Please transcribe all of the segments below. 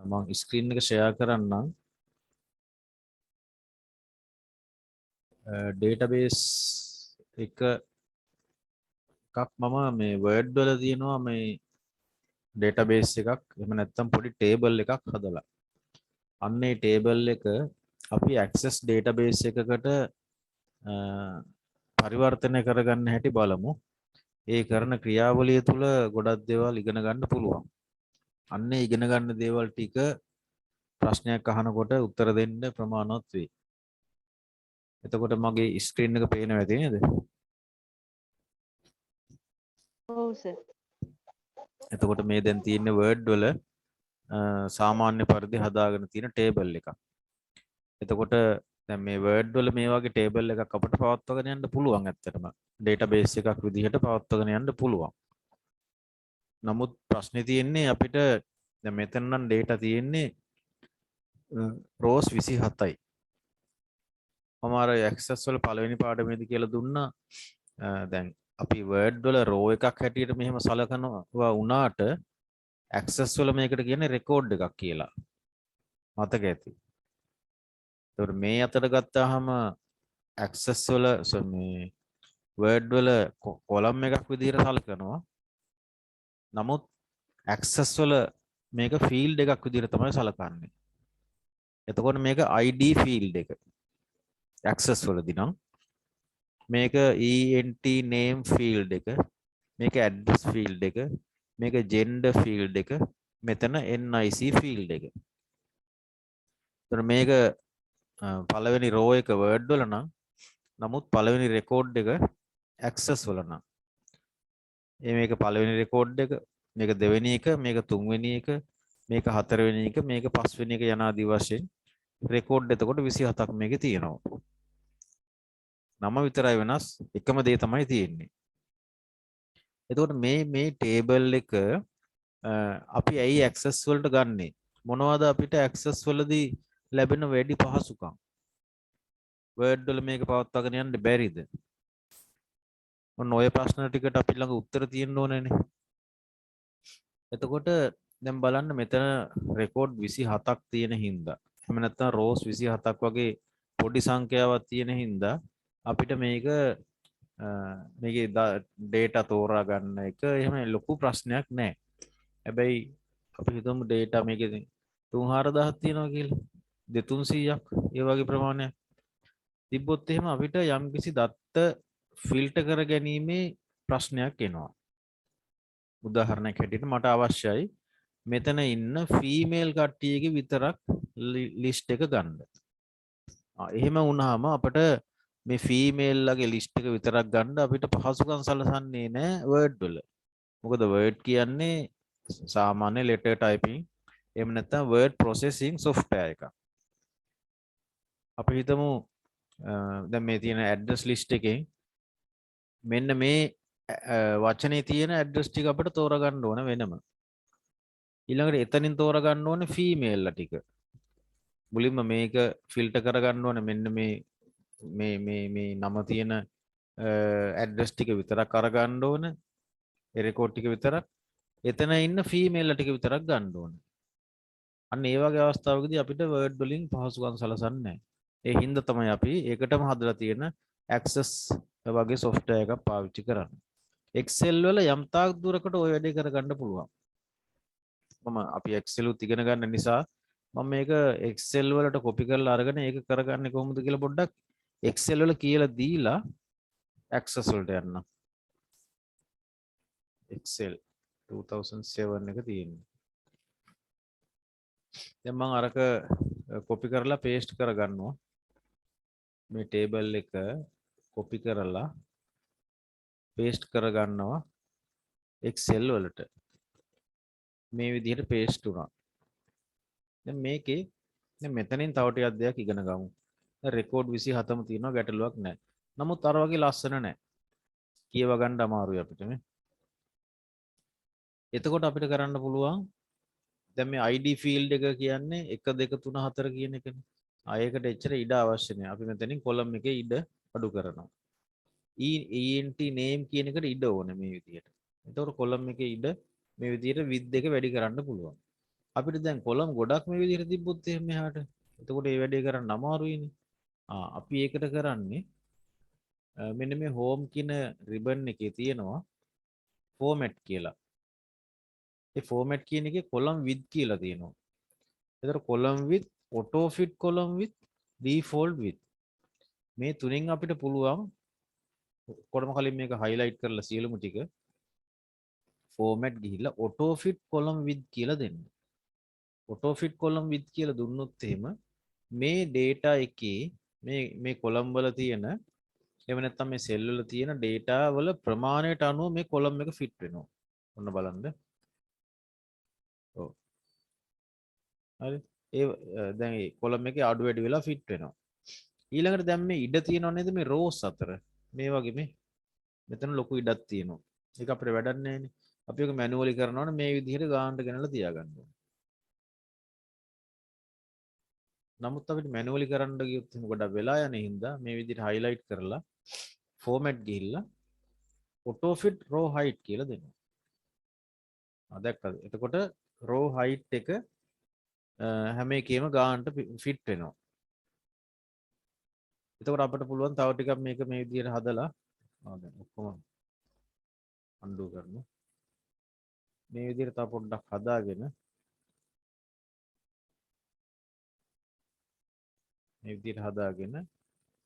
මම ස්ක්‍රීන් එක ෂෙයා කරන්නම්. ඩේටාබේස් එකක් මම මේ වර්ඩ් වල තියෙනවා මේ ඩේටාබේස් එකක්. එහෙම නැත්නම් පොඩි ටේබල් එකක් හදලා. අන්න ඒ ටේබල් එක අපි ඇක්සස් ඩේටාබේස් එකකට පරිවර්තනය කරගන්න හැටි බලමු. ඒ කරන ක්‍රියාවලිය තුළ ගොඩක් දේවල් ඉගෙන ගන්න පුළුවන්. අන්න ඒ ඉගෙන ගන්න දේවල් ටික ප්‍රශ්නයක් අහනකොට උත්තර දෙන්න ප්‍රමාණවත් වෙයි. එතකොට මගේ ස්ක්‍රීන් එක පේනවා ඇති නේද? ඔව් සර්. එතකොට මේ දැන් තියෙන වර්ඩ් වල සාමාන්‍ය පරිදි හදාගෙන තියෙන ටේබල් එකක්. එතකොට දැන් මේ වර්ඩ් වල මේ වගේ ටේබල් එකක් අපිට පවත්වාගෙන යන්න පුළුවන් ඇත්තටම. ඩේටාබේස් එකක් විදිහට පවත්වාගෙන යන්න පුළුවන්. නමුත් ප්‍රශ්නේ තියෙන්නේ අපිට දැන් මෙතන නම් ඩේටා තියෙන්නේ රෝස් 27යි. මම අර ඇක්සස් වල පළවෙනි පාඩමේදී කියලා දුන්නා. දැන් අපි වර්ඩ් වල රෝ එකක් හැටියට මෙහෙම සලකනවා වුණාට ඇක්සස් වල මේකට කියන්නේ රෙකෝඩ් එකක් කියලා. මතක ඇති. ඒතකොට මේ අතට ගත්තාම ඇක්සස් වල මේ වර්ඩ් වල කොලම් එකක් විදිහට සලකනවා. නමුත් ඇක්සස් වල මේක ෆීල්ඩ් එකක් විදිහට තමයි සලකන්නේ. එතකොට මේක ID ෆීල්ඩ් එක. ඇක්සස් වලදී නම් මේක ENT name field එක, මේක address field එක, මේක gender field එක, මෙතන NIC field එක. එතන මේක පළවෙනි row එක word වල නම්, නමුත් පළවෙනි record එක access වල නම්. මේක පළවෙනි record එක, මේක දෙවෙනි එක, මේක තුන්වෙනි එක, මේක හතරවෙනි එක, මේක පස්වෙනි එක යන ආදී වශයෙන් record එතකොට 27ක් මේකේ තියෙනවා. නම විතරයි වෙනස්, එකම දේ තමයි තියෙන්නේ. එතකොට මේ ටේබල් එක අපි ඇයි ඇක්සස් වලට ගන්නෙ? මොනවද අපිට ඇක්සස් වලදී ලැබෙන වැඩි පහසුකම්? වර්ඩ් වල මේක පවත්වාගෙන යන්න බැරිද? ඔන්න ඔය ප්‍රශ්න ටිකට අපි ළඟ උත්තර තියෙන්න ඕනේනේ. එතකොට දැන් බලන්න මෙතන රෙකෝඩ් 27ක් තියෙන හින්දා, එහෙම නැත්නම් රෝස් 27ක් වගේ පොඩි සංඛ්‍යාවක් තියෙන හින්දා අපිට මේකේ ඩේටා තෝරා ගන්න එක එහෙම ලොකු ප්‍රශ්නයක් නෑ. හැබැයි අපි හිතමු ඩේටා මේකේ 3-4000ක් තියෙනවා කියලා. 2300ක් ඒ වගේ ප්‍රමාණයක් තිබ්බොත් එහෙම අපිට යම්කිසි දත්ත ෆිල්ටර් කර ගැනීමේ ප්‍රශ්නයක් එනවා. උදාහරණයක් හැටියට මට අවශ්‍යයි මෙතන ඉන්න ෆීමේල් කට්ටියගේ විතරක් ලිස්ට් එක ගන්න. එහෙම වුණාම අපිට මේ ෆීමේල් ලගේ ලිස්ට් එක විතරක් ගන්න අපිට පහසුකම් සලසන්නේ නැහැ වර්ඩ් වල. මොකද වර්ඩ් කියන්නේ සාමාන්‍ය letter typing එහෙම නැත්නම් word processing software එකක්. අපි හිතමු දැන් මේ තියෙන address list එකෙන් මෙන්න මේ වචනේ තියෙන address ටික අපිට තෝරගන්න ඕන වෙනම. ඊළඟට එතනින් තෝරගන්න ඕනේ ෆීමේල් ලා ටික. මුලින්ම මේක ෆිල්ටර් කරගන්න ඕනේ මෙන්න මේ නම තියෙන ඇඩ්‍රස් ටික විතරක් අරගන්න ඕන. ඒ රෙකෝඩ් ටික විතරක්. එතන ඉන්න ෆීමේල් ලා ටික විතරක් ගන්න ඕන. අන්න ඒ වගේ අවස්ථාවකදී අපිට වර්ඩ් වලින් පහසුකම් සලසන්නේ නැහැ. ඒ හින්දා තමයි අපි ඒකටම හදලා තියෙන ඇක්සස් වගේ software එකක් පාවිච්චි කරන්නේ. Excel වල යම් තාක් දුරකට ওই වැඩේ කරගන්න පුළුවන්. අපි Excel උත් ඉගෙන ගන්න නිසා මම මේක Excel වලට කොපි කරලා අරගෙන ඒක කරගන්නේ කොහොමද කියලා පොඩ්ඩක් Excel වල කියලා දීලා access වලට යන්න. Excel 2007 එක තියෙන්නේ. දැන් මම අරක කොපි කරලා paste කරගන්නවා. මේ table එක කොපි කරලා paste කරගන්නවා Excel වලට. මේ විදිහට paste වුණා. දැන් මේකේ දැන් මෙතනින් තව ටිකක් දෙයක් ඉගෙන ගමු. දැන් රෙකෝඩ් 27ම තියෙනවා ගැටලුවක් නැහැ. නමුත් අර වගේ ලස්සන නැහැ. කියව ගන්න අමාරුයි අපිට නේ. එතකොට අපිට කරන්න පුළුවන් දැන් මේ ID field එක කියන්නේ 1 2 3 4 කියන එකනේ. ආයකට එච්චර ඉඩ අවශ්‍ය නැහැ. අපි මෙතනින් කොලම් එකේ ඉඩ අඩු කරනවා. ENT name කියන එකට ඉඩ ඕනේ මේ විදිහට. එතකොට කොලම් එකේ ඉඩ මේ විදිහට width එක වැඩි කරන්න පුළුවන්. අපිට දැන් කොලම් ගොඩක් මේ විදිහට තිබ්බොත් එහෙම මෙහාට. එතකොට මේ වැඩේ කරන්න අමාරුයිනේ. අපි ඒකට කරන්නේ මෙන්න මේ home කියන ribbon එකේ තියෙනවා format කියලා. ඒ format කියන එකේ column width කියලා තියෙනවා. එතකොට column width, auto fit column width, default width. මේ තුنين අපිට පුළුවන් කොටම කලින් මේක highlight කරලා සියලුම ටික format ගිහිල්ලා auto fit column width කියලා දෙන්න. auto fit column width කියලා දුන්නොත් එහෙම මේ data එකේ මේ column වල තියෙන එහෙම නැත්නම් මේ cell වල තියෙන data වල ප්‍රමාණයට අනුව මේ column එක fit වෙනවා. ඔන්න බලන්න. ඔව්. හරි. දැන් මේ column එකේ අඩු වැඩි වෙලා fit වෙනවා. ඊළඟට දැන් මේ ඉඩ තියෙනව නේද මේ rows අතර. මේ වගේ මේ මෙතන ලොකු ඉඩක් තියෙනවා. ඒක අපිට වැඩක් නැහැනේ. අපි ඒක මැනුවලි කරනවනේ මේ විදිහට ගානට ගෙනලා තියාගන්න ඕනේ. නමුත් අපිට මැනුවලි කරන්න ගියොත් එහෙම ගොඩක් වෙලා යන හින්දා මේ විදිහට highlight කරලා format ගිහිල්ලා auto fit row height කියලා දෙනවා. දැක්කද? එතකොට row height එක හැම එකේම ගානට fit වෙනවා. එතකොට අපිට පුළුවන් තව ටිකක් මේක මේ විදිහට හදලා දැන් ඔක්කොම undo කරමු. මේ විදිහට තව පොඩ්ඩක් හදාගෙන මේ විදිහට හදාගෙන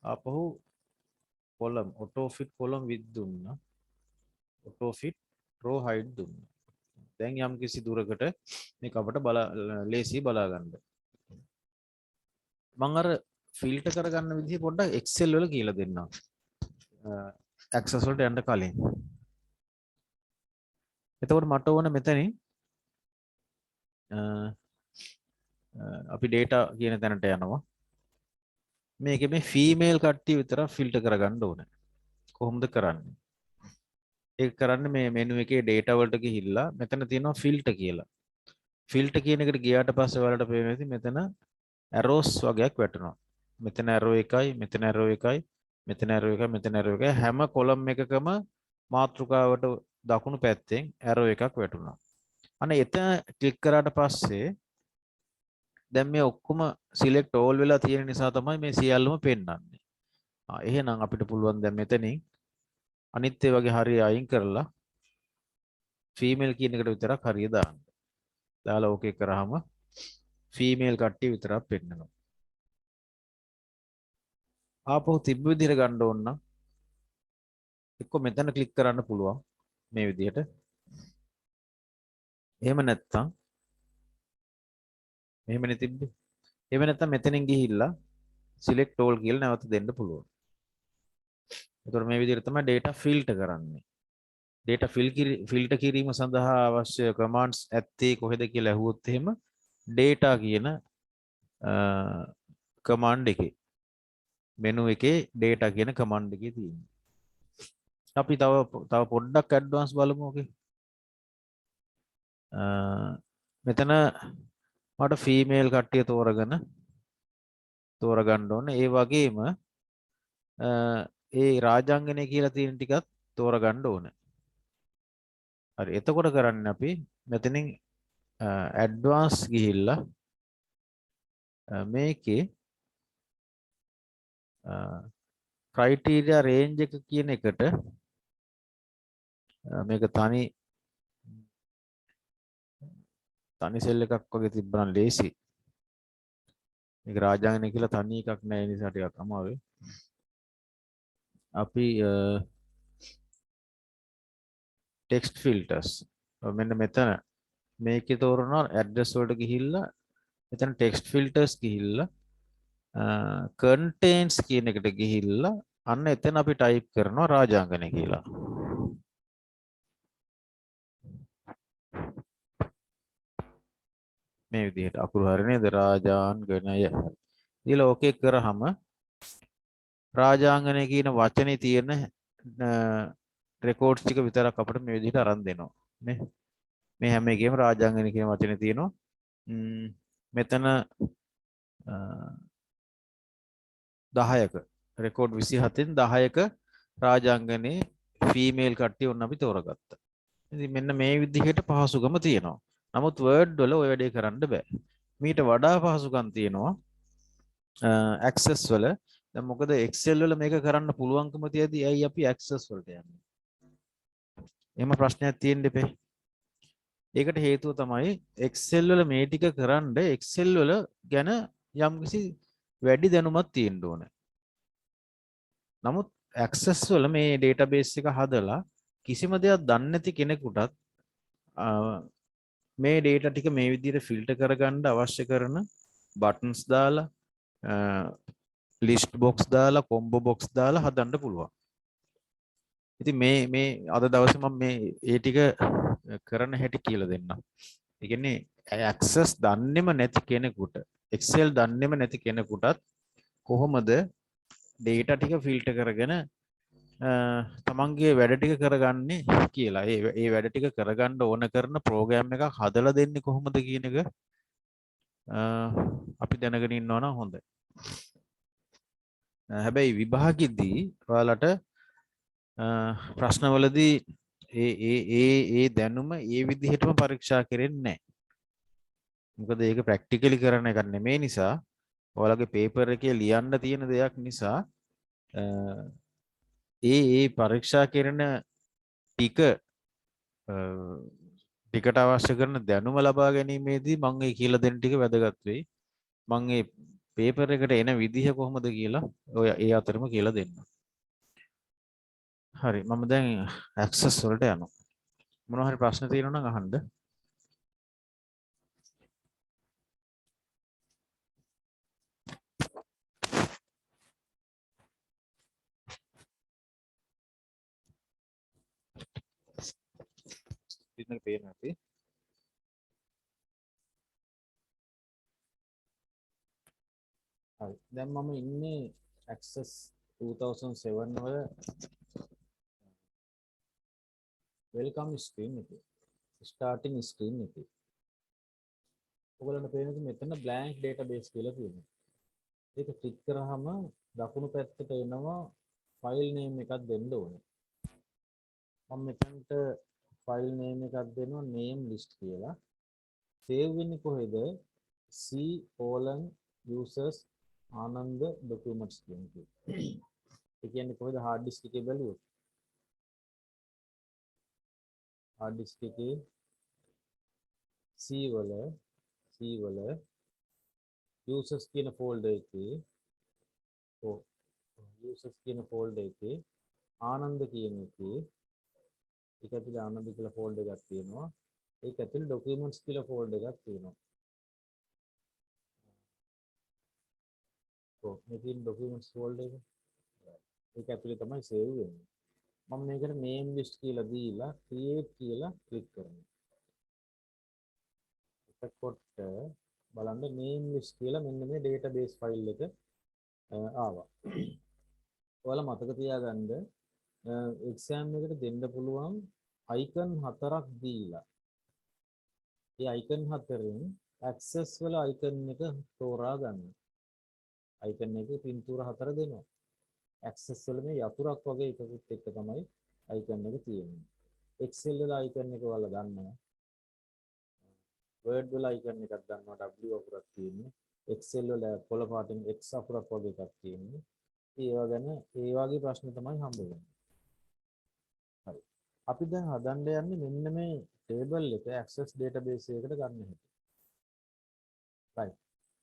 ආපහු column auto fit column width දුන්නා. auto fit row height දුන්නා. දැන් යම් කිසි දුරකට මේක අපිට ලේසි බලා ගන්න. මම අර ෆිල්ටර් කරගන්න විදිහ පොඩ්ඩක් Excel වල කියලා දෙන්නම්. access වලට යන්න කලින්. එතකොට මට ඕන මෙතනින් අපි data කියන තැනට යනවා. මේකේ මේ female කට්ටිය විතරක් ෆිල්ටර් කරගන්න ඕනේ. කොහොමද කරන්නේ? ඒක කරන්නේ මේ menu එකේ data වලට ගිහිල්ලා මෙතන තියෙනවා filter කියලා. filter කියන එකට ගියාට පස්සේ ඔයාලට පේනවා ඉතින් මෙතන arrows වගේක් වැටෙනවා. මෙතන arrow එකයි, මෙතන arrow එකයි, මෙතන arrow එකයි, මෙතන arrow එකයි හැම column එකකම මාතෘකාවට දකුණු පැත්තෙන් arrow එකක් වැටුණා. අනේ එතන ක්ලික් කරාට පස්සේ දැන් මේ ඔක්කොම select all වෙලා තියෙන නිසා තමයි මේ සියල්ලම පෙන්වන්නේ. එහෙනම් අපිට පුළුවන් දැන් මෙතනින් අනිත් ඒ වගේ හරිය අයින් කරලා female කියන එකට විතරක් හරිය දාන්න. දාලා ඕකේ කරාම female කට්ටිය විතරක් පෙන්නනවා. ආපහු තිබ්බ විදිහට ගන්න ඕන නම් එක්ක මෙතන ක්ලික් කරන්න පුළුවන් මේ විදිහට. එහෙම නැත්නම් මෙහෙමනේ තිබ්බේ. එහෙම නැත්නම් මෙතනින් ගිහිල්ලා select all කියලා නැවත දෙන්න පුළුවන්. එතකොට මේ විදිහට තමයි data filter කරන්නේ. data filter කිරීම සඳහා අවශ්‍ය commands ඇත්තේ කොහෙද කියලා අහුවොත් එහෙම data කියන command එකේ menu එකේ data කියන command එකේ තියෙනවා. අපි තව පොඩ්ඩක් advance බලමු ඔකේ. මෙතන මට female කට්ටිය තෝරගන්න ඕනේ. ඒ වගේම ඒ රාජාංගනය කියලා තියෙන ටිකත් තෝරගන්න ඕනේ. හරි. එතකොට කරන්නේ අපි මෙතනින් advance ගිහිල්ලා මේකේ criteria range එක කියන එකට මේක තනි සෙල් එකක් වගේ තිබ්බනම් ලේසි. මේක රාජාංගනය කියලා තනි එකක් නෑ ඒ නිසා ටිකක් අමාරුයි. අපි text filters මෙන්න මෙතන මේකේ තෝරනවා address වලට ගිහිල්ලා මෙතන text filters ගිහිල්ලා contains කියන එකට ගිහිල්ලා අන්න එතන අපි type කරනවා රාජාංගනය කියලා. මේ විදිහට අකුරු හරිය නේද රාජාංගනය. ඊළඟ ඕකේ කරාම රාජාංගනය කියන වචනේ තියෙන රෙකෝඩ්ස් ටික විතරක් අපිට මේ විදිහට අරන් දෙනවා නේ. මේ හැම එකේම රාජාංගනය කියන වචනේ තියෙනවා. මෙතන 10ක රෙකෝඩ් 27න් 10ක රාජාංගනේ ෆීමේල් කට්ටිය ඔන්න අපි තෝරගත්තා. ඉතින් මෙන්න මේ විදිහට පහසුකම තියෙනවා. නමුත් Word වල ඔය වැඩේ කරන්න බෑ. මීට වඩා පහසුකම් තියෙනවා access වල. දැන් මොකද Excel වල මේක කරන්න පුළුවන්කම තියදී ඇයි අපි access වලට යන්නේ? එහෙම ප්‍රශ්නයක් තියෙන්න එපේ. ඒකට හේතුව තමයි Excel වල මේ ටික කරන්න Excel වල ගැන යම්කිසි වැඩි දැනුමක් තියෙන්න ඕනේ. නමුත් access වල මේ database එක හදලා කිසිම දෙයක් දන්නේ නැති කෙනෙකුටත් මේ data ටික මේ විදිහට filter කරගන්න අවශ්‍ය කරන buttons දාලා list box දාලා combo box දාලා හදන්න පුළුවන්. ඉතින් මේ අද දවසේ මම මේ ඒ ටික කරන හැටි කියලා දෙන්නම්. ඒ කියන්නේ access දන්නේම නැති කෙනෙකුට Excel දන්නේම නැති කෙනෙකුටත් කොහොමද data ටික filter කරගෙන තමන්ගේ වැඩ ටික කරගන්නේ කියලා. ඒ වැඩ ටික කරගන්න ඕන කරන ප්‍රෝග්‍රෑම් එකක් හදලා දෙන්නේ කොහොමද කියන එක අපි දැනගෙන ඉන්නවා නම් හොඳයි. හැබැයි විභාගෙදී ඔයාලට ප්‍රශ්නවලදී ඒ දැනුම ඒ විදිහටම පරීක්ෂා කරන්නේ නැහැ. මොකද ඒක ප්‍රැක්ටිකලි කරන එකක් නෙමෙයි නිසා ඔයාලගේ පේපර් එකේ ලියන්න තියෙන දෙයක් නිසා ඒ පරීක්ෂා කරන ටිකට අවශ්‍ය කරන දැනුම ලබා ගැනීමේදී මම ඒ කියලා දෙන්න ටික වැදගත් වෙයි. මම ඒ පේපර් එකට එන විදිහ කොහොමද කියලා ඔය ඒ අතරම කියලා දෙන්න. හරි මම දැන් ඇක්සස් වලට යනවා. මොනවා හරි ප්‍රශ්න තියෙනවා නම් අහන්න. ඉතින් පේන්නේ නැති. හරි. දැන් මම ඉන්නේ Access 2007 වල වෙල්කම් ස්ක්‍රීන් එකේ. ස්ටාර්ටින් ස්ක්‍රීන් එකේ. ඔයගලන්ට පේනද මෙතන blank database කියලා තියෙනවා. ඒක ක්ලික් කරාම දකුණු පැත්තට එනවා ෆයිල් නේම් එකක් දෙන්න ඕනේ. මම මෙතනට ෆයිල් නේම් එකක් දෙනවා name list කියලා. සේව් වෙන්නේ කොහෙද? C:users ආනන්ද documents කියන එක. ඒ කියන්නේ කොහෙද hard disk එකේ බැලුවොත්? hard disk එකේ C වල users කියන folder එකේ users කියන folder එකේ ආනන්ද කියන එකේ ඒක ඇතුලේ ආනන්ද කියලා folder එකක් තියෙනවා. ඒක ඇතුලේ documents කියලා folder එකක් තියෙනවා. මේකේ documents folder එක. ඒක ඇතුලේ තමයි save වෙන්නේ. මම මේකට name list කියලා දීලා create කියලා click කරනවා. එතකොට බලන්න name list කියලා මෙන්න මේ database file එක ආවා. ඔයාලා මතක තියාගන්න exam එකට දෙන්න පුළුවන් icon 4ක් දීලා. මේ icon 4න් access වල icon එක තෝරා ගන්න. icon එකේ පින්තූර 4 දෙනවා. access වල මේ යතුරක් වගේ එකකුත් එක්ක තමයි icon එක තියෙන්නේ. excel වල icon එක ඔයාලා දන්නවා. word වල icon එකක් දන්නවා w අකුරක් තියෙන්නේ. excel වල පොළ පාටින් x අකුරක් වගේ එකක් තියෙන්නේ. ඒවා ගැන ඒ වගේ ප්‍රශ්න තමයි හම්බ වෙන්නේ. හරි. අපි දැන් හදන්න යන්නේ මෙන්න මේ table එක access database එකකට ගන්න හැටි. right.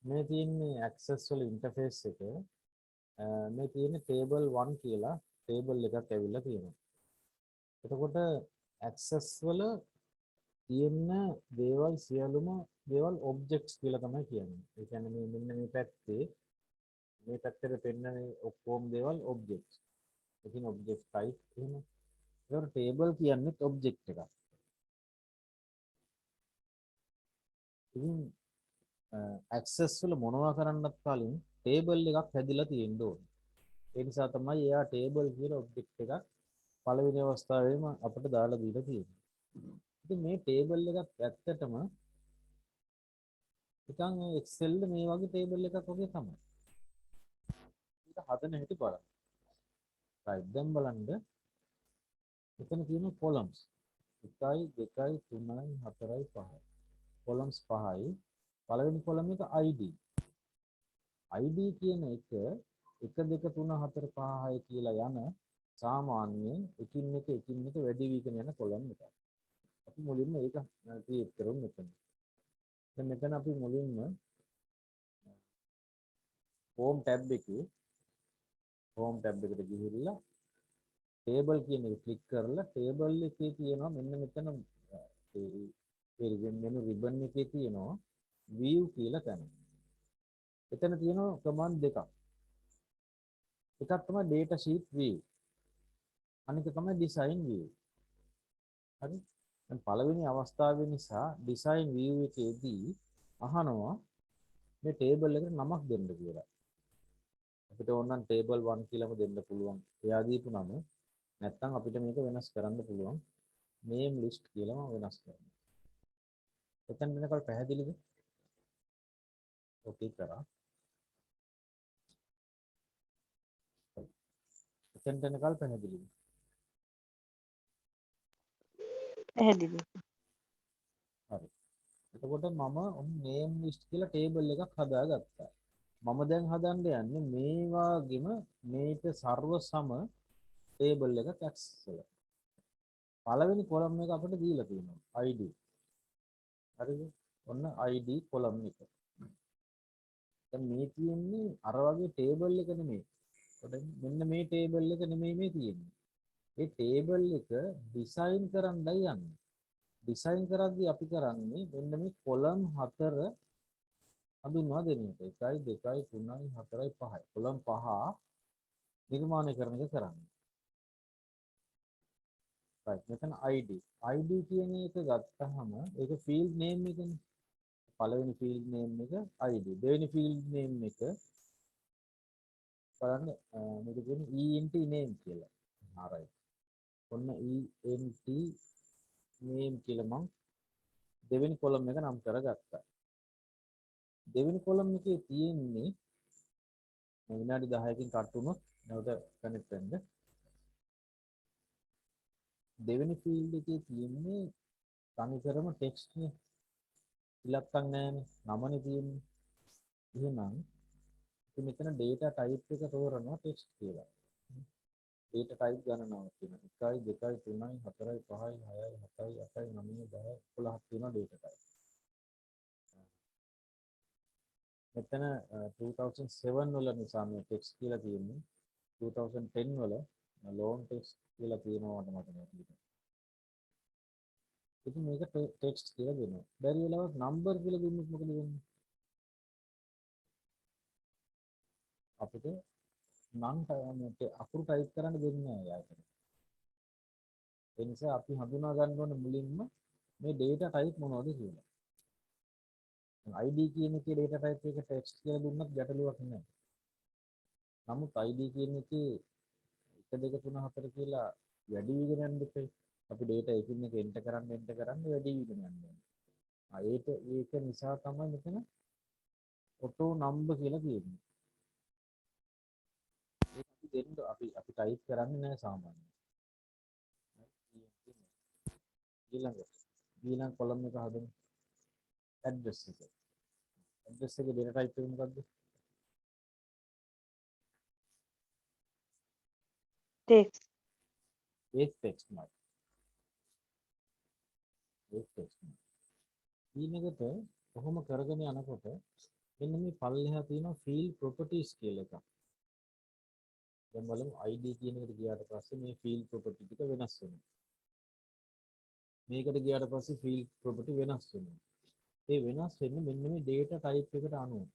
මේ තියෙන්නේ access වල interface එක. මේ තියෙන්නේ table 1 කියලා table එකක් ඇවිල්ලා තියෙනවා. එතකොට access වල තියෙන දේවල් සියලුම දේවල් objects කියලා තමයි කියන්නේ. ඒ කියන්නේ මේ මෙන්න මේ පැත්තේ පෙන්නන ඔක්කොම දේවල් objects. ඉතින් object type එහෙම. ඒකට table කියන්නේ object එකක්. ඉතින් access වල මොනවා කරන්නත් කලින් table එකක් හැදිලා තියෙන්න ඕනේ. ඒ නිසා තමයි එයා table කියලා object එකක් පළවෙනි අවස්ථාවේම අපිට දාලා දීලා තියෙන්නේ. ඉතින් මේ table එකත් ඇත්තටම නිකන් Excel මේ වගේ table එකක් වගේ තමයි. ඒක හදන හැටි බලන්න. right දැන් බලන්න එතන තියෙන columns 1 2 3 4 5 කොලම්ස් 5යි. පළවෙනි කොලම් එක ID. ID කියන එක 1 2 3 4 5 6 කියලා යන සාමාන්‍යයෙන් එකින් එක වැඩි වීගෙන යන කොලම් එකක්. අපි මුලින්ම ඒක ක්‍රියේට් කරමු මෙතන. දැන් මෙතන අපි මුලින්ම home tab එකේ home tab එකට ගිහිල්ලා table කියන එක ක්ලික් කරලා table එකේ තියෙනවා මෙන්න මෙතන මෙනු ribbon එකේ තියෙනවා view කියලා තැන. එතන තියෙනවා command දෙකක්. එකක් තමයි data sheet view. අනික තමයි design view. හරි? දැන් පළවෙනි අවස්ථාවේ නිසා design view එකේදී අහනවා මේ table එකට නමක් දෙන්න කියලා. අපිට ඕන නම් table 1 කියලාම දෙන්න පුළුවන්. එයා දීපු නම. නැත්නම් අපිට මේක වෙනස් කරන්න පුළුවන්. name list කියලාම වෙනස් කරන්න. එතන වෙනකල් පැහැදිලිද? ඔකේ කරා. එතන වෙනකල් පැහැදිලිද? පැහැදිලි. හරි. එතකොට මම name list කියලා table එකක් හදාගත්තා. මම දැන් හදන්න යන්නේ මේ වගේම මේක ਸਰව සම table එකක් access කරලා. පළවෙනි column එක අපිට දීලා තියෙනවා ID. හරිද? ඔන්න ID column එක. දැන් මේ තියෙන්නේ අර වගේ table එක නෙමෙයි. මෙන්න මේ table එක නෙමෙයි මේ තියෙන්නේ. ඒ table එක design කරන්නයි යන්නේ. design කරද්දී අපි කරන්නේ මෙන්න මේ column 4 හඳුන්වා දෙන එක. 1 2 3 4 5. column 5 නිර්මාණය කරන එක කරන්නේ. right මෙතන ID. ID කියන එක ගත්තාම ඒක field name එකනේ. පළවෙනි field name එක ID. දෙවෙනි field name එක බලන්න මේක කියන්නේ ENT name කියලා. හරි. ඔන්න ENT name කියලා මම දෙවෙනි column එක නම් කරගත්තා. දෙවෙනි column එකේ තියෙන්නේ විනාඩි 10කින් කට් වුණොත් නැවත කනෙක්ට් වෙන්න. දෙවෙනි field එකේ තියෙන්නේ තනිකරම text නේ. ඉලක්කම් නැහැනේ. නමනේ තියෙන්නේ. එහෙනම් අපි මෙතන data type එක තෝරනවා text කියලා. data type ගණනාවක් තියෙනවා. 1 2 3 4 5 6 7 8 9 10 11ක් තියෙනවා data type. මෙතන 2007 වල නිසා මේ text කියලා තියෙන්නේ. 2010 වල long text කියලා තියෙනවා මට මතකයි. ඉතින් මේක text කියලා දෙනවා. බැරි වෙලාවත් number කියලා දුන්නොත් මොකද වෙන්නේ? අපිට නම් අකුරු type කරන්න දෙන්නේ නැහැ යායකට. ඒ නිසා අපි හඳුනා ගන්න ඕනේ මුලින්ම මේ data type මොනවද කියලා. ID කියන එකේ data type එක text කියලා දුන්නත් ගැටලුවක් නැහැ. නමුත් ID කියන එකේ 1 2 3 4 කියලා වැඩි වීගෙන යන්න දෙපේ. අපි data එකින් එක enter කරන්න වැඩි වීගෙන යනවා. ඒක නිසා තමයි මෙතන auto number කියලා කියන්නේ. ඒක අපි දෙන්න අපි type කරන්නේ නැහැ සාමාන්‍යයෙන්. ඊළඟ column එක හදමු. address එක. address එකේ data type එක මොකද්ද? text. ඒක text නයි. ඒක text නයි. ඊළඟට කොහොම කරගෙන යනකොට මෙන්න මේ පල්ලෙහා තියෙන field properties කියලා එකක්. දැන් බලමු ID කියන එකට ගියාට පස්සේ මේ field property ටික වෙනස් වෙනවා. මේකට ගියාට පස්සේ field property වෙනස් වෙනවා. ඒ වෙනස් වෙන්නේ මෙන්න මේ data type එකට අනුව.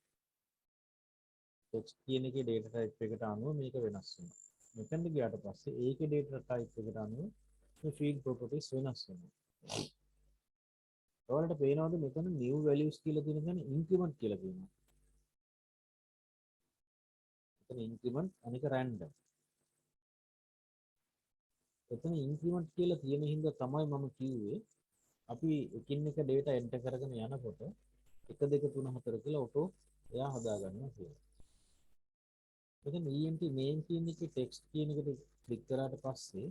text කියන එකේ data type එකට අනුව මේක වෙනස් වෙනවා. මෙතනට ගියාට පස්සේ ඒකේ data type එකට අනුව මේ field properties වෙනස් වෙනවා. ඔයාලට පේනවද මෙතන new values කියලා තියෙන තැන increment කියලා කියනවා. එතන increment අනික random. එතන increment කියලා තියෙන හින්දා තමයි මම කිව්වේ අපි එකින් එක data enter කරගෙන යනකොට 1 2 3 4 කියලා auto එයා හදා ගන්නවා කියලා. එතන ENT name කියන එකේ text කියන එකට ක්ලික් කරාට පස්සේ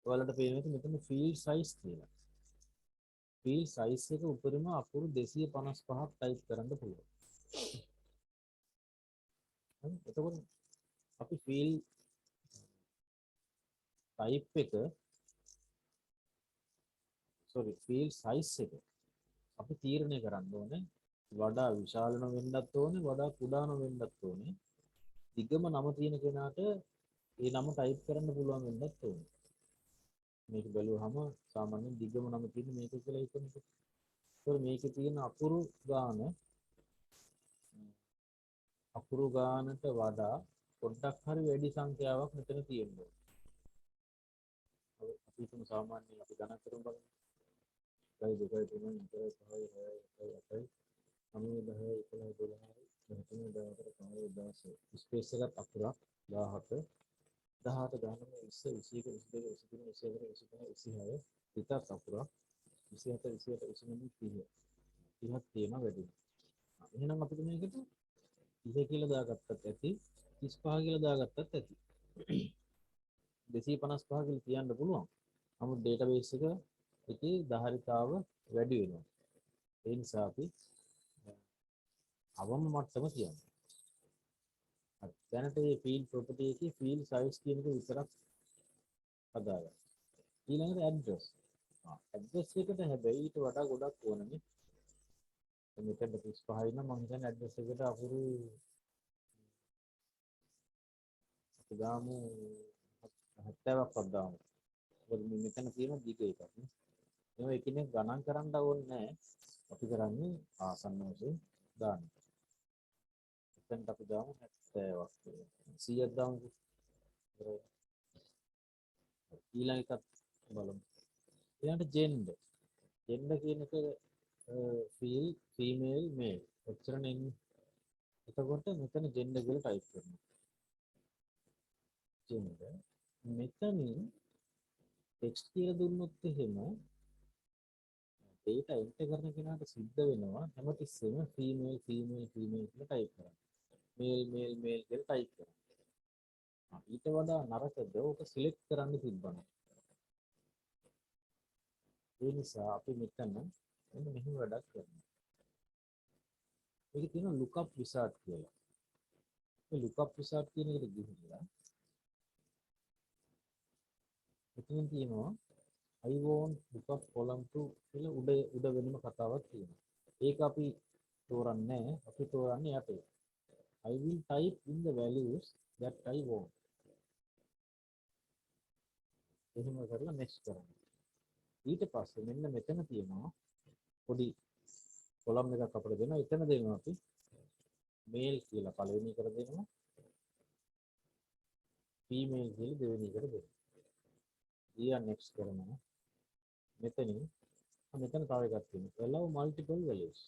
ඔයාලට පේනවා මෙතන field size කියලා. ෆීල් සයිස් එක උපරිම අකුරු 255ක් ටයිප් කරන්න පුළුවන්. හරි. එතකොට අපි ෆීල් ටයිප් එක ෆීල් සයිස් එක අපි තීරණය කරන්න ඕනේ වඩා විශාල නොවෙන්නත් ඕනේ වඩා කුඩා නොවෙන්නත් ඕනේ. දිගම නම තියෙන කෙනාට ඒ නම ටයිප් කරන්න පුළුවන් වෙන්නත් ඕනේ. මේක බැලුවහම සාමාන්‍යයෙන් දිගම නම තියෙන මේක කියලා හිතන්නකෝ. ඒතකොට මේකේ තියෙන අකුරු ගානට වඩා පොඩ්ඩක් හරි වැඩි සංඛ්‍යාවක් මෙතන තියෙනවා. අපි හිතමු සාමාන්‍යයෙන් අපි ගණන් කරමු බලන්න. 1 2 3 4 5 6 7 8 9 10 11 12 ස්පේස් එකක් අකුරක් 17 18 19 20 21 22 23 24 25 26 විතක් අකුරක් 27 28 29 30ක් තියෙනවා වැඩි. එහෙනම් අපිට මේකට 30 කියලා දාගත්තත් ඇති 35 කියලා දාගත්තත් ඇති. 255 කියලා කියන්න පුළුවන්. නමුත් ඩේටාබේස් එකේ ධාරිතාව වැඩි වෙනවා. ඒ නිසා අපි අවම මට්ටම කියන්නේ. හරි. දැනට මේ ෆීල්ඩ් ප්‍රොපර්ටි එකේ ෆීල්ඩ් සයිස් කියන එක විතරක් හදාගන්න. ඊළඟට ඇඩ්‍රස්. ඇඩ්‍රස් එකට හැබැයි ඊට වඩා ගොඩක් ඕනනේ. මෙතන 35 නම් මම හිතන්නේ ඇඩ්‍රස් එකට අකුරු ගාමු 70ක් දාමු. මොකද මෙතන තියෙන දිග එකක් නේ. මේවා එකිනෙක ගණන් කරන්න ඕනේ නැහැ. අපි කරන්නේ ආසන්න වශයෙන් දාන්න. එතනට අපි දාමු 70ක් කියලා. 100ක් දාමු. ඊළඟ එකත් බලමු. ඊළඟට ජෙන්ඩර්. ජෙන්ඩර් කියන එක ෆීල් ෆීමේල් මේල්. ඔච්චරනේ ඉන්නේ. එතකොට මෙතන ජෙන්ඩර් කියලා ටයිප් කරනවා. ජෙන්ඩර් මෙතනින් ටෙක්ස්ට් කියලා දුන්නොත් එහෙම data enter කරන කෙනාට සිද්ධ වෙනවා හැමතිස්සෙම ෆීමේල් ෆීමේල් ෆීමේල් කියලා ටයිප් කරන්න. මේල් මේල් මේල් කියලා ටයිප් කරන්න. ඊට වඩා නරකද ඕක සිලෙක්ට් කරන්න තිබ්බනම්. ඒ නිසා අපි මෙතන මෙන්න මෙහෙම වැඩක් කරනවා. මේක තියෙනවා lookup wizard කියලා. මේ lookup wizard කියන එකට ගිහිල්ලා මෙතන තියෙනවා I want lookup column to කියලා උඩ වෙනම කතාවක් තියෙනවා. ඒක අපි තෝරන්නේ නැහැ. අපි තෝරන්නේ යටේ. I will type in the values that I want. එහෙම කරලා next කරන්න. ඊට පස්සේ මෙන්න මෙතන තියෙනවා පොඩි කොලම් එකක් අපිට දෙනවා. එතන දෙනවා අපි මේල් කියලා පළවෙනි එකට දෙනවා. ෆීමේල් කියලා දෙවෙනි එකට දෙනවා. ඊළඟ next කරනවා. මෙතන තව එකක් තියෙනවා. allow multiple values.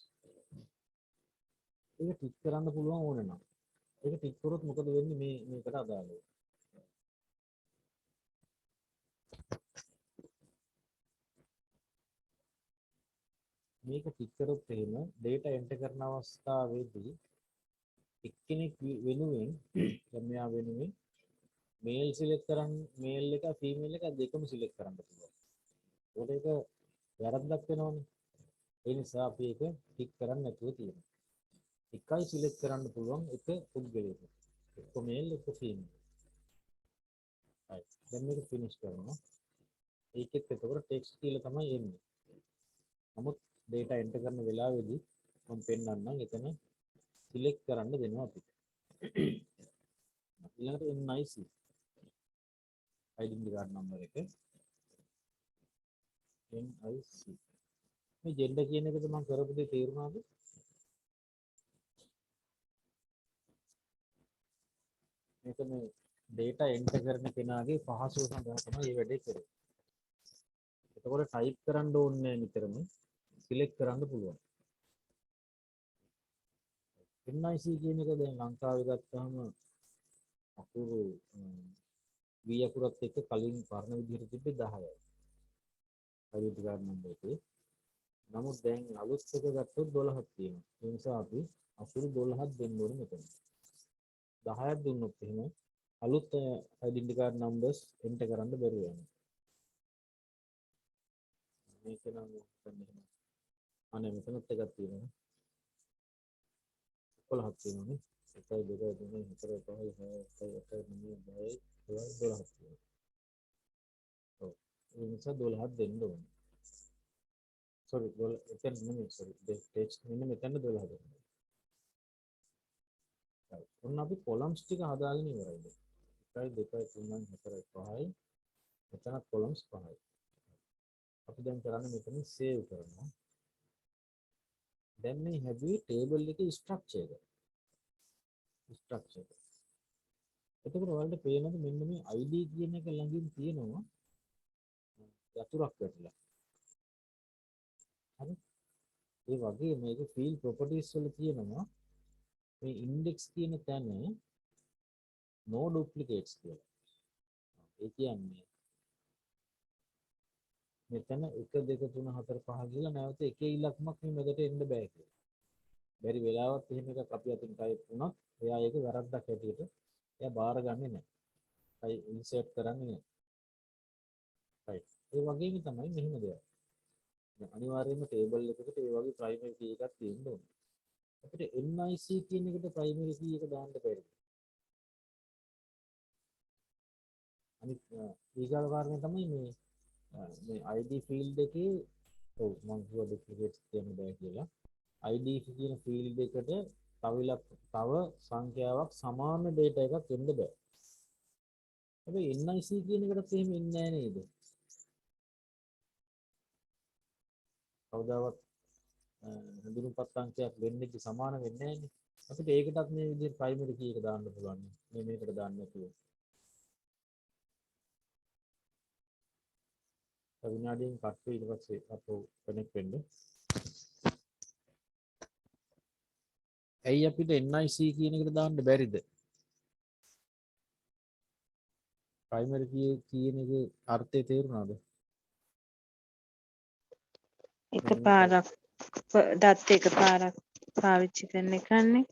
ඒක ටික් කරන්න පුළුවන් ඕනේ නම්. ඒක ටික් කරොත් මොකද වෙන්නේ මේකට අදාළව. මේක ටික් කරොත් එහෙම data enter කරන අවස්ථාවේදී එක්කෙනෙක් වෙනුවෙන් දැන් මෙයා වෙනුවෙන් මේල් සිලෙක්ට් කරන් මේල් එක ෆීමේල් එක දෙකම සිලෙක්ට් කරන්න පුළුවන්. ඒකට ඒක වැරද්දක් වෙනවනේ. ඒ නිසා අපි ඒක ටික් කරන්න නැතුව තියෙනවා. එකයි සිලෙක්ට් කරන්න පුළුවන් එක පුද්ගලයෙක්. එක මේල් එක ෆීමේල්. හරි. දැන් මේක ෆිනිෂ් කරනවා. ඒකෙත් එතකොට ටෙක්ස්ට් කියලා තමයි එන්නේ. නමුත් data enter කරන වෙලාවේදී මම පෙන්නන්නම් එතන සිලෙක්ට් කරන්න දෙනවා අපිට. ඊළඟට NIC identity card number එක NIC මේ ජෙන්ඩර් කියන එකද මම කරපු දේ තේරුණාද? මේක මේ data enter කරන කෙනාගේ පහසුව සඳහා තමයි මේ වැඩේ කරන්නේ. එතකොට ටයිප් කරන්න ඕනේ නැහැ නිතරම සිලෙක්ට් කරන්න පුළුවන්. NIC කියන එක දැන් ලංකාවේ ගත්තාම අකුරු V අකුරත් එක්ක කලින් වර්ණ විදිහට තිබ්බේ 10යි. identity card number එකේ. නමුත් දැන් අලුත් එක ගත්තොත් 12ක් තියෙනවා. ඒ නිසා අපි අකුරු 12ක් දෙන්න ඕනේ මෙතන. 10ක් දුන්නොත් එහෙම අලුත් identity card numbers enter කරන්න බැරුව යනවා. මේක නම් අනේ මෙතනත් එකක් තියෙනවා 11ක් තියෙනවානේ 1 2 3 4 5 6 7 8 9 10 11 තියෙනවා ඔව් ඒ නිසා 12ක් දෙන්න ඕනේ sorry 12 එතන නෙමෙයි sorry ටෙක්ස්ට් මෙන්න මෙතන 12 දෙන්න ඔන්න අපි කොලම්ස් ටික හදාගෙන ඉවරයිද 1 2 3 4 5යි මෙතනත් කොලම්ස් 5යි අපි දැන් කරන්නේ මෙතන සේව් කරනවා දැන් මේ හැදුවේ ටේබල් එකේ ස්ට්‍රක්චර් එක එතකොට ඔයාලට පේනද මෙන්න මේ ID කියන එක ළඟින් තියෙනවා යතුරක් වැටිලා හරි ඒ වගේ මේක ෆීල්ඩ් ප්‍රොපර්ටිස් වල තියෙනවා මේ ඉන්ඩෙක්ස් කියන තැන no duplicates කියලා ඒ කියන්නේ මෙතන 1 2 3 4 5 කියලා නැවත එකේ ඉලක්කමක් මේ මෙතට එන්න බෑ කියලා. බැරි වෙලාවත් එහෙම එකක් අපි අතින් ටයිප් වුණොත් එයා ඒක වැරද්දක් හැටියට එයා බාරගන්නේ නැහැ. අයි ඉන්සර්ට් කරන්නේ නැහැ. right. ඒ වගේම තමයි මෙහෙම දෙයක්. දැන් අනිවාර්යයෙන්ම ටේබල් එකකට ඒ වගේ ප්‍රයිමරි කී එකක් තියෙන්න ඕනේ. අපිට NIC කියන එකට ප්‍රයිමරි කී එක දාන්න බැරිද? අනිත් ඊගාව කාරණේ තමයි මේ ID field එකේ ඔව් මම කිව්වා duplicates කියන්න බෑ කියලා. ID කියන field එකට තව සංඛ්‍යාවක් සමාන data එකක් එන්න බෑ. හැබැයි NIC කියන එකටත් එහෙම එන්නේ නැහැ නේද? කවදාවත් හඳුනුපත් අංකයක් වෙන්නේ සමාන වෙන්නේ නැහැ නේ. අපිට ඒකටත් මේ විදිහට primary key එක දාන්න පුළුවන්. මේ මේකට දාන්න නැතුව. විනාඩියෙන් පස්සේ ඊට පස්සේ අපෝ කනෙක්ට් වෙන්න. ඇයි අපිට NIC කියන එකට දාන්න බැරිද? primary key කියන එකේ අර්ථය තේරුණාද? එකපාරක් දත් එකපාරක් පාවිච්චි කරන එකන්නේ